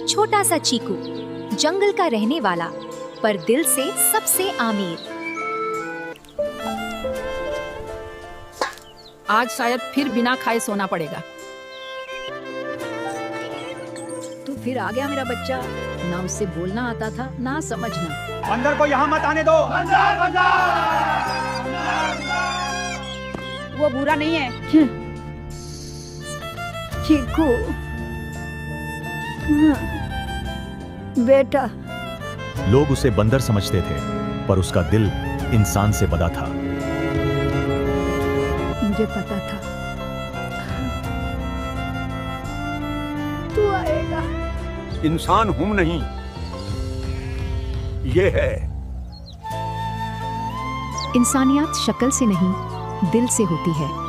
छोटा सा चीकू, जंगल का रहने वाला, पर दिल से सबसे आमिर। आज शायद फिर बिना खाए सोना पड़ेगा। तू फिर आ गया मेरा बच्चा। ना उससे बोलना आता था ना समझना। बंदर को यहाँ मत आने दो। वो बुरा नहीं है। चीकू, बेटा। लोग उसे बंदर समझते थे, पर उसका दिल इंसान से बड़ा था। मुझे पता था तू आएगा। इंसान हूं नहीं, ये है। इंसानियत शक्ल से नहीं, दिल से होती है।